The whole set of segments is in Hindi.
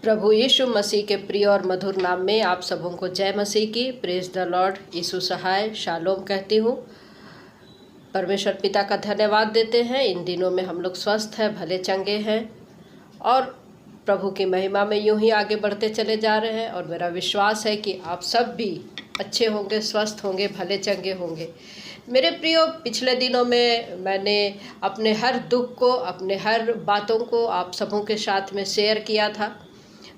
प्रभु यीशु मसीह के प्रिय और मधुर नाम में आप सबों को जय मसीह की। Praise the Lord. यीशु सहाय शालोम कहती हूँ। परमेश्वर पिता का धन्यवाद देते हैं। इन दिनों में हम लोग स्वस्थ हैं, भले चंगे हैं और प्रभु की महिमा में यूं ही आगे बढ़ते चले जा रहे हैं। और मेरा विश्वास है कि आप सब भी अच्छे होंगे, स्वस्थ होंगे, भले चंगे होंगे। मेरे प्रियो, पिछले दिनों में मैंने अपने हर दुख को, अपने हर बातों को आप सबों के साथ में शेयर किया था।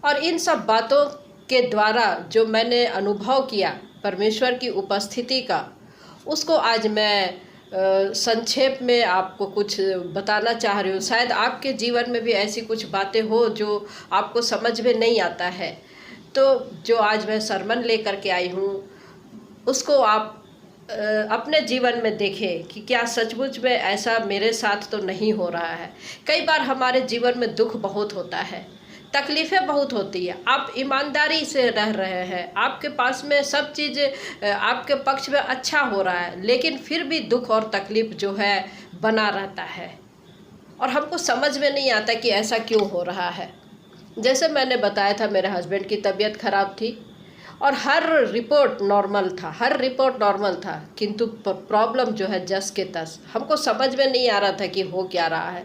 और इन सब बातों के द्वारा जो मैंने अनुभव किया परमेश्वर की उपस्थिति का, उसको आज मैं संक्षेप में आपको कुछ बताना चाह रही हूँ। शायद आपके जीवन में भी ऐसी कुछ बातें हो जो आपको समझ में नहीं आता है। तो जो आज मैं सरमन लेकर के आई हूँ उसको आप अपने जीवन में देखें कि क्या सचमुच में ऐसा मेरे साथ तो नहीं हो रहा है। कई बार हमारे जीवन में दुख बहुत होता है, तकलीफ़ें बहुत होती है। आप ईमानदारी से रह रहे हैं, आपके पास में सब चीज़ आपके पक्ष में अच्छा हो रहा है, लेकिन फिर भी दुख और तकलीफ़ जो है बना रहता है और हमको समझ में नहीं आता कि ऐसा क्यों हो रहा है। जैसे मैंने बताया था, मेरे हस्बैंड की तबीयत ख़राब थी और हर रिपोर्ट नॉर्मल था, किंतु प्रॉब्लम जो है जस के तस। हमको समझ में नहीं आ रहा था कि हो क्या रहा है।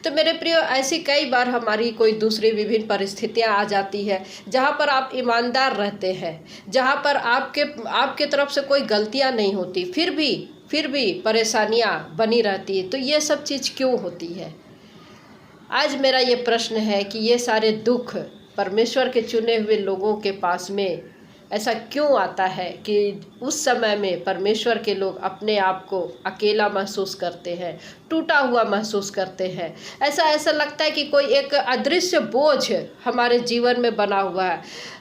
तो मेरे प्रियो, ऐसी कई बार हमारी कोई दूसरी विभिन्न परिस्थितियां आ जाती है जहां पर आप ईमानदार रहते हैं, जहां पर आपके तरफ से कोई गलतियां नहीं होती, फिर भी परेशानियां बनी रहती है। तो ये सब चीज़ क्यों होती है? आज मेरा ये प्रश्न है कि ये सारे दुख परमेश्वर के चुने हुए लोगों के पास में ऐसा क्यों आता है कि उस समय में परमेश्वर के लोग अपने आप को अकेला महसूस करते हैं, टूटा हुआ महसूस करते हैं। ऐसा लगता है कि कोई एक अदृश्य बोझ हमारे जीवन में बना हुआ है।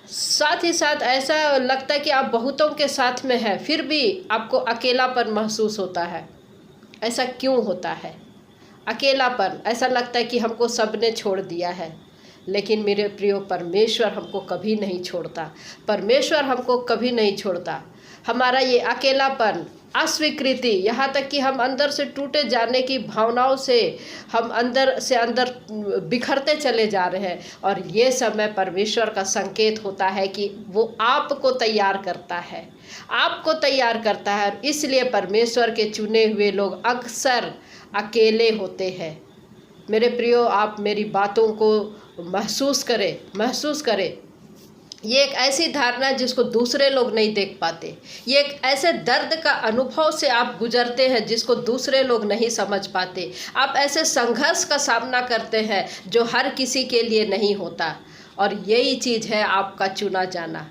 साथ ही साथ ऐसा लगता है कि आप बहुतों के साथ में हैं, फिर भी आपको अकेलापन महसूस होता है। ऐसा क्यों होता है? अकेलापन, ऐसा लगता है कि हमको सबने छोड़ दिया है। लेकिन मेरे प्रियो, परमेश्वर हमको कभी नहीं छोड़ता। परमेश्वर हमको कभी नहीं छोड़ता। हमारा ये अकेलापन, अस्वीकृति, यहाँ तक कि हम अंदर से टूटे जाने की भावनाओं से हम अंदर से अंदर बिखरते चले जा रहे हैं। और ये समय परमेश्वर का संकेत होता है कि वो आपको तैयार करता है, आपको तैयार करता है। और इसलिए परमेश्वर के चुने हुए लोग अक्सर अकेले होते हैं। मेरे प्रियो, आप मेरी बातों को महसूस करें। ये एक ऐसी धारणा है जिसको दूसरे लोग नहीं देख पाते। ये एक ऐसे दर्द का अनुभव से आप गुजरते हैं जिसको दूसरे लोग नहीं समझ पाते। आप ऐसे संघर्ष का सामना करते हैं जो हर किसी के लिए नहीं होता। और यही चीज़ है आपका चुना जाना।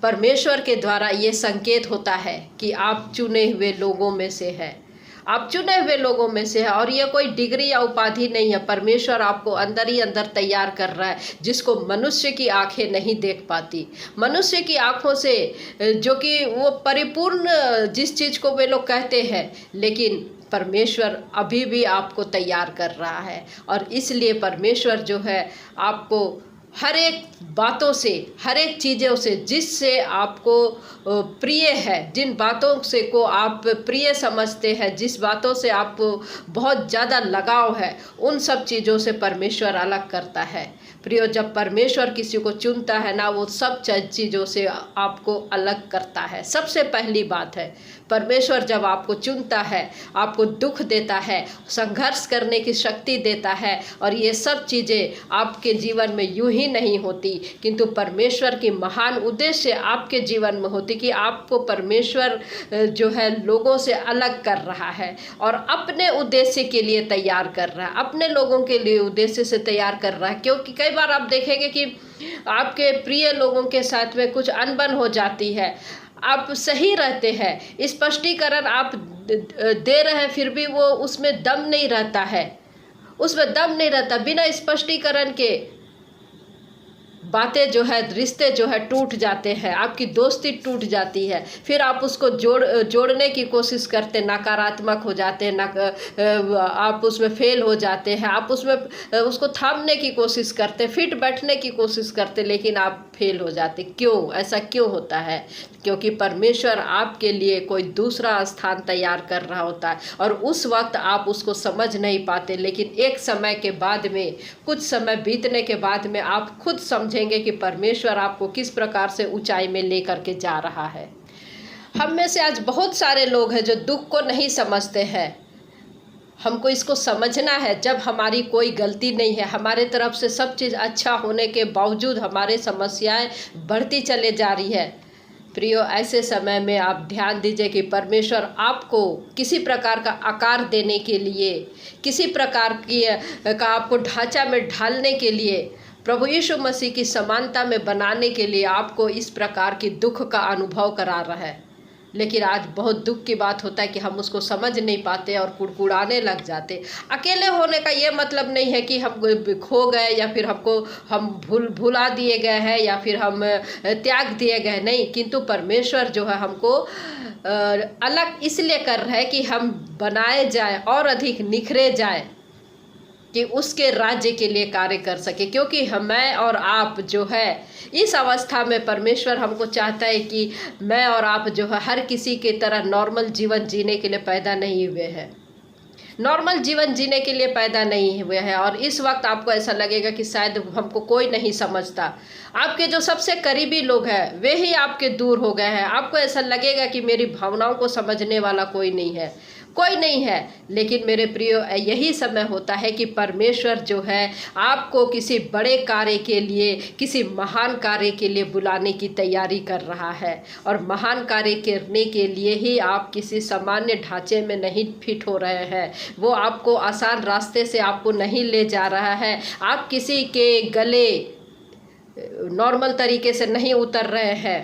परमेश्वर के द्वारा ये संकेत होता है कि आप चुने हुए लोगों में से है, आप चुने हुए लोगों में से है। और ये कोई डिग्री या उपाधि नहीं है। परमेश्वर आपको अंदर ही अंदर तैयार कर रहा है, जिसको मनुष्य की आंखें नहीं देख पाती। मनुष्य की आंखों से जो कि वो परिपूर्ण जिस चीज़ को वे लोग कहते हैं, लेकिन परमेश्वर अभी भी आपको तैयार कर रहा है। और इसलिए परमेश्वर जो है आपको हर एक बातों से, हर एक चीज़ों से, जिससे आपको प्रिय है, जिन बातों से को आप प्रिय समझते हैं, जिस बातों से आपको बहुत ज़्यादा लगाव है, उन सब चीज़ों से परमेश्वर अलग करता है। प्रियो, जब परमेश्वर किसी को चुनता है ना, वो सब चीज़ों से आपको अलग करता है। सबसे पहली बात है, परमेश्वर जब आपको चुनता है, आपको दुख देता है, संघर्ष करने की शक्ति देता है। और ये सब चीज़ें आपके जीवन में यूं ही नहीं होती, किंतु परमेश्वर की महान उद्देश्य आपके जीवन में होती कि आपको परमेश्वर जो है लोगों से अलग कर रहा है और अपने उद्देश्य के लिए तैयार कर रहा है, अपने लोगों के लिए उद्देश्य से तैयार कर रहा है। क्योंकि कई बार आप देखेंगे कि आपके प्रिय लोगों के साथ में कुछ अनबन हो जाती है, आप सही रहते हैं, स्पष्टीकरण आप दे रहे हैं, फिर भी वो उसमें दम नहीं रहता है, बिना स्पष्टीकरण के बातें जो है, रिश्ते जो है टूट जाते हैं, आपकी दोस्ती टूट जाती है। फिर आप उसको जोड़ने की कोशिश करते, नकारात्मक हो जाते हैं, आप उसमें फेल हो जाते हैं, आप उसमें उसको थामने की कोशिश करते, फिट बैठने की कोशिश करते, लेकिन आप फेल हो जाते। क्यों? ऐसा क्यों होता है? क्योंकि परमेश्वर आपके लिए कोई दूसरा स्थान तैयार कर रहा होता है और उस वक्त आप उसको समझ नहीं पाते। लेकिन एक समय के बाद में, कुछ समय बीतने के बाद में आप खुद समझेंगे देखेंगे कि परमेश्वर आपको किस प्रकार से ऊंचाई में लेकर के जा रहा है। हम में से आज बहुत सारे लोग हैं जो दुख को नहीं समझते हैं। हमको इसको समझना है, जब हमारी कोई गलती नहीं है, हमारे तरफ से सब चीज़ अच्छा होने के बावजूद हमारे समस्याएं बढ़ती चले जा रही है। प्रियो, ऐसे समय में आप ध्यान दीजिए कि परमेश्वर आपको किसी प्रकार का आकार देने के लिए, किसी प्रकार की का आपको ढांचा में ढालने के लिए, प्रभु यीशु मसीह की समानता में बनाने के लिए आपको इस प्रकार की दुख का अनुभव करा रहा है। लेकिन आज बहुत दुख की बात होता है कि हम उसको समझ नहीं पाते और कुड़कुड़ाने लग जाते। अकेले होने का ये मतलब नहीं है कि हम खो गए या फिर हम भुला दिए गए हैं या फिर हम त्याग दिए गए, नहीं, किंतु परमेश्वर जो है हमको अलग इसलिए कर रहा है कि हम बनाए जाए और अधिक निखरे जाए, कि उसके राज्य के लिए कार्य कर सके। क्योंकि मैं और आप जो है इस अवस्था में परमेश्वर हमको चाहता है कि मैं और आप जो है हर किसी की तरह नॉर्मल जीवन जीने के लिए पैदा नहीं हुए हैं, नॉर्मल जीवन जीने के लिए पैदा नहीं हुए हैं। और इस वक्त आपको ऐसा लगेगा कि शायद हमको कोई नहीं समझता। आपके जो सबसे करीबी लोग हैं वे ही आपके दूर हो गए हैं। आपको ऐसा लगेगा कि मेरी भावनाओं को समझने वाला कोई नहीं है, कोई नहीं है। लेकिन मेरे प्रियो, यही समय होता है कि परमेश्वर जो है आपको किसी बड़े कार्य के लिए, किसी महान कार्य के लिए बुलाने की तैयारी कर रहा है। और महान कार्य करने के लिए ही आप किसी सामान्य ढांचे में नहीं फिट हो रहे हैं। वो आपको आसान रास्ते से आपको नहीं ले जा रहा है। आप किसी के गले नॉर्मल तरीके से नहीं उतर रहे हैं।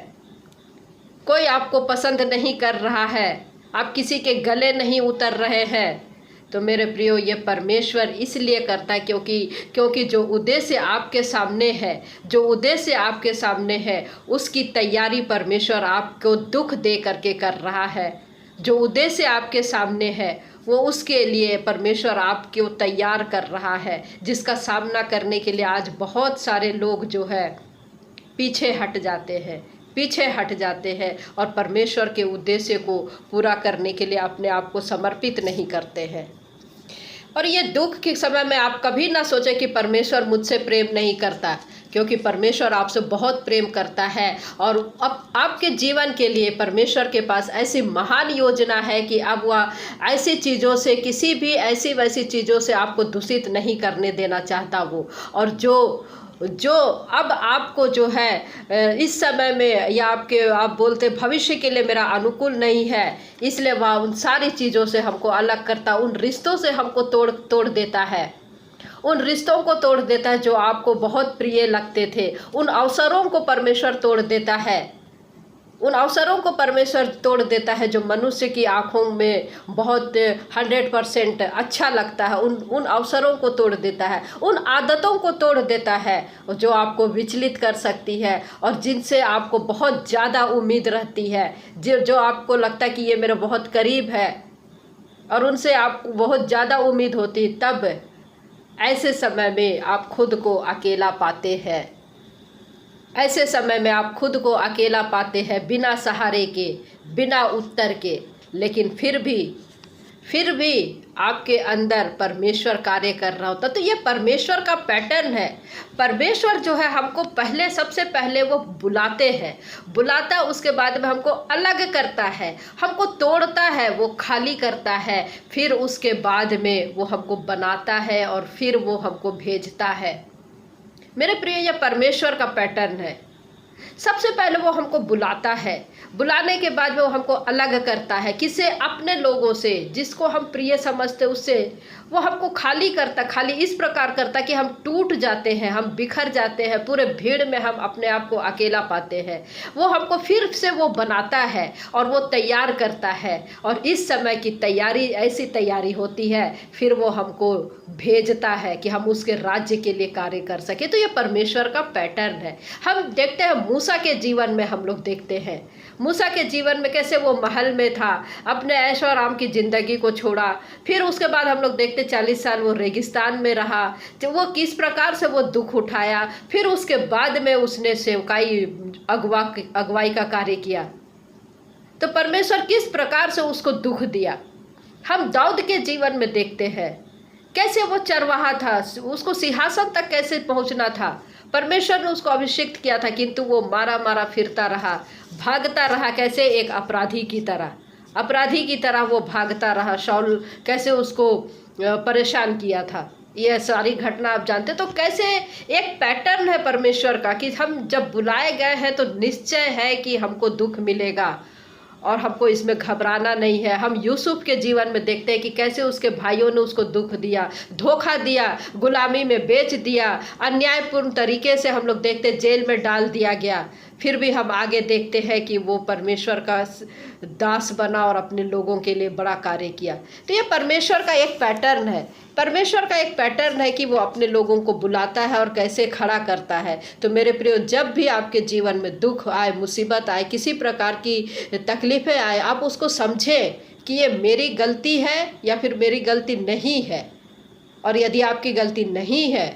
कोई आपको पसंद नहीं कर रहा है, आप किसी के गले नहीं उतर रहे हैं। तो मेरे प्रियो, ये परमेश्वर इसलिए करता है क्योंकि जो उद्देश्य आपके सामने है, जो उद्देश्य आपके सामने है, उसकी तैयारी परमेश्वर आपको दुख दे करके कर रहा है। जो उद्देश्य आपके सामने है वो उसके लिए परमेश्वर आपको तैयार कर रहा है, जिसका सामना करने के लिए आज बहुत सारे लोग जो है पीछे हट जाते हैं और परमेश्वर के उद्देश्य को पूरा करने के लिए अपने आप को समर्पित नहीं करते हैं। और ये दुख के समय में आप कभी ना सोचें कि परमेश्वर मुझसे प्रेम नहीं करता, क्योंकि परमेश्वर आपसे बहुत प्रेम करता है। और अब आपके जीवन के लिए परमेश्वर के पास ऐसी महान योजना है कि अब वह ऐसी चीज़ों से, किसी भी ऐसी वैसी चीज़ों से आपको दूषित नहीं करने देना चाहता वो। और जो अब आपको जो है इस समय में या आप बोलते भविष्य के लिए मेरा अनुकूल नहीं है, इसलिए वह उन सारी चीज़ों से हमको अलग करता, उन रिश्तों से हमको तोड़ देता है, उन रिश्तों को तोड़ देता है जो आपको बहुत प्रिय लगते थे। उन अवसरों को परमेश्वर तोड़ देता है, उन अवसरों को परमेश्वर तोड़ देता है जो मनुष्य की आंखों में बहुत 100% अच्छा लगता है। उन अवसरों को तोड़ देता है, उन आदतों को तोड़ देता है जो आपको विचलित कर सकती है और जिनसे आपको बहुत ज़्यादा उम्मीद रहती है, जो आपको लगता है कि ये मेरे बहुत करीब है और उनसे आपको बहुत ज़्यादा उम्मीद होती है। तब ऐसे समय में आप खुद को अकेला पाते हैं। ऐसे समय में आप खुद को अकेला पाते हैं, बिना सहारे के, बिना उत्तर के। लेकिन फिर भी आपके अंदर परमेश्वर कार्य कर रहा होता। तो ये परमेश्वर का पैटर्न है। परमेश्वर जो है हमको सबसे पहले वो बुलाता, उसके बाद में हमको अलग करता है, हमको तोड़ता है, वो खाली करता है, फिर उसके बाद में वो हमको बनाता है और फिर वो हमको भेजता है। मेरे प्रिय, यह परमेश्वर का पैटर्न है। सबसे पहले वो हमको बुलाता है, बुलाने के बाद वो हमको अलग करता है, किसे? अपने लोगों से, जिसको हम प्रिय समझते उससे वो हमको खाली इस प्रकार करता कि हम टूट जाते हैं, हम बिखर जाते हैं, पूरे भीड़ में हम अपने आप को अकेला पाते हैं। वो हमको फिर से वो बनाता है और वो तैयार करता है। और इस समय की तैयारी ऐसी तैयारी होती है, फिर वो हमको भेजता है कि हम उसके राज्य के लिए कार्य कर सके। तो ये परमेश्वर का पैटर्न है। हम देखते हैं मूसा के जीवन में, हम लोग देखते हैं मूसा के जीवन में कैसे वो महल में था, अपने ऐश और आराम की ज़िंदगी को छोड़ा। फिर उसके बाद हम लोग देखते 40 साल वो रेगिस्तान में रहा, तो वो किस प्रकार से वो दुख उठाया। फिर उसके बाद में उसने सेवकाई अगुवाई का कार्य किया। तो परमेश्वर किस प्रकार से उसको दुख दिया। हम दाऊद के जीवन में देखते हैं कैसे वो चरवाहा था, उसको सिंहासन तक कैसे पहुंचना था, परमेश्वर ने उसको अभिषिक्त किया था, किंतु वो मारा मारा फिरता रहा, भागता रहा, कैसे? एक अपराधी की तरह, अपराधी की तरह वो भागता रहा। शाऊल कैसे उसको परेशान किया था, ये सारी घटना आप जानते। तो कैसे एक पैटर्न है परमेश्वर का कि हम जब बुलाए गए हैं तो निश्चय है कि हमको दुख मिलेगा और हमको इसमें घबराना नहीं है। हम यूसुफ के जीवन में देखते हैं कि कैसे उसके भाइयों ने उसको दुख दिया, धोखा दिया, गुलामी में बेच दिया, अन्यायपूर्ण तरीके से हम लोग देखते जेल में डाल दिया गया। फिर भी हम आगे देखते हैं कि वो परमेश्वर का दास बना और अपने लोगों के लिए बड़ा कार्य किया। तो ये परमेश्वर का एक पैटर्न है, परमेश्वर का एक पैटर्न है कि वो अपने लोगों को बुलाता है और कैसे खड़ा करता है। तो मेरे प्रियो, जब भी आपके जीवन में दुख आए, मुसीबत आए, किसी प्रकार की तकलीफ़ें आए, आप उसको समझें कि ये मेरी गलती है या फिर मेरी गलती नहीं है। और यदि आपकी गलती नहीं है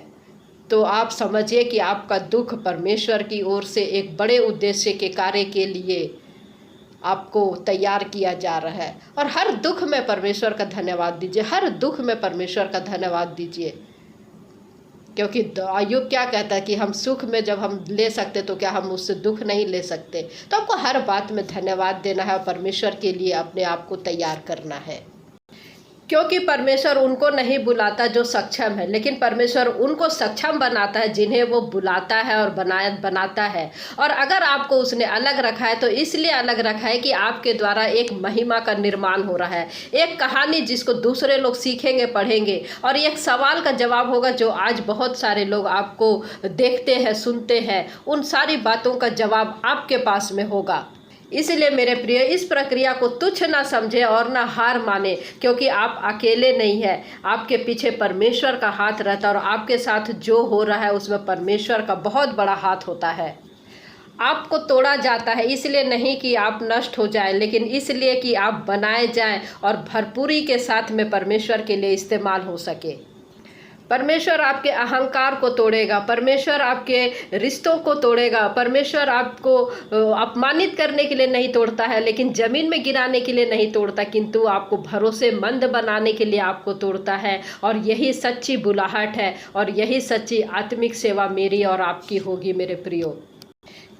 तो आप समझिए कि आपका दुख परमेश्वर की ओर से एक बड़े उद्देश्य के कार्य के लिए आपको तैयार किया जा रहा है। और हर दुख में परमेश्वर का धन्यवाद दीजिए, हर दुख में परमेश्वर का धन्यवाद दीजिए। क्योंकि अय्यूब क्या कहता है कि हम सुख में जब हम ले सकते तो क्या हम उससे दुख नहीं ले सकते। तो आपको हर बात में धन्यवाद देना है और परमेश्वर के लिए अपने आप को तैयार करना है। क्योंकि परमेश्वर उनको नहीं बुलाता जो सक्षम है, लेकिन परमेश्वर उनको सक्षम बनाता है जिन्हें वो बुलाता है और बनाता है। और अगर आपको उसने अलग रखा है तो इसलिए अलग रखा है कि आपके द्वारा एक महिमा का निर्माण हो रहा है, एक कहानी जिसको दूसरे लोग सीखेंगे, पढ़ेंगे। और एक सवाल का जवाब होगा जो आज बहुत सारे लोग आपको देखते हैं, सुनते हैं, उन सारी बातों का जवाब आपके पास में होगा। इसलिए मेरे प्रिय, इस प्रक्रिया को तुच्छ ना समझे और ना हार माने, क्योंकि आप अकेले नहीं हैं। आपके पीछे परमेश्वर का हाथ रहता है और आपके साथ जो हो रहा है उसमें परमेश्वर का बहुत बड़ा हाथ होता है। आपको तोड़ा जाता है इसलिए नहीं कि आप नष्ट हो जाए, लेकिन इसलिए कि आप बनाए जाएं और भरपूरी के साथ में परमेश्वर के लिए इस्तेमाल हो सके। परमेश्वर आपके अहंकार को तोड़ेगा, परमेश्वर आपके रिश्तों को तोड़ेगा। परमेश्वर आपको अपमानित करने के लिए नहीं तोड़ता है, लेकिन ज़मीन में गिराने के लिए नहीं तोड़ता, किंतु आपको भरोसेमंद बनाने के लिए आपको तोड़ता है। और यही सच्ची बुलाहट है और यही सच्ची आत्मिक सेवा मेरी और आपकी होगी मेरे प्रियो।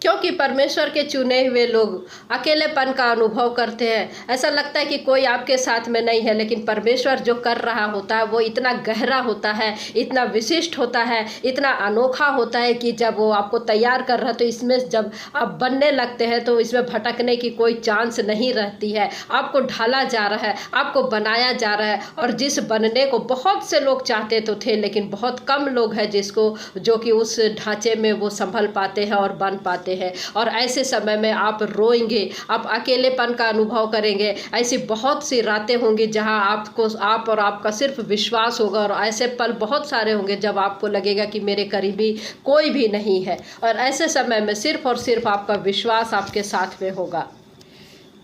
क्योंकि परमेश्वर के चुने हुए लोग अकेलेपन का अनुभव करते हैं। ऐसा लगता है कि कोई आपके साथ में नहीं है, लेकिन परमेश्वर जो कर रहा होता है वो इतना गहरा होता है, इतना विशिष्ट होता है, इतना अनोखा होता है कि जब वो आपको तैयार कर रहा है तो इसमें जब आप बनने लगते हैं तो इसमें भटकने की कोई चांस नहीं रहती है। आपको ढाला जा रहा है, आपको बनाया जा रहा है। और जिस बनने को बहुत से लोग चाहते तो थे, लेकिन बहुत कम लोग हैं जो कि उस ढांचे में वो संभल पाते हैं और बन पाते हैं। और ऐसे समय में आप रोएंगे, आप अकेलेपन का अनुभव करेंगे। ऐसी बहुत सी रातें होंगी जहां आप और आपका सिर्फ विश्वास होगा। और ऐसे पल बहुत सारे होंगे जब आपको लगेगा कि मेरे करीबी कोई भी नहीं है। और ऐसे समय में सिर्फ और सिर्फ आपका विश्वास आपके साथ में होगा।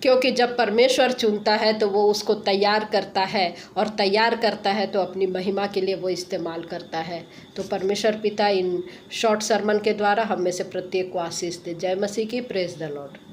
क्योंकि जब परमेश्वर चुनता है तो वो उसको तैयार करता है, और तैयार करता है तो अपनी महिमा के लिए वो इस्तेमाल करता है। तो परमेश्वर पिता इन शॉर्ट सरमन के द्वारा हम में से प्रत्येक को आशीष दे। जय मसीह की। Praise the Lord.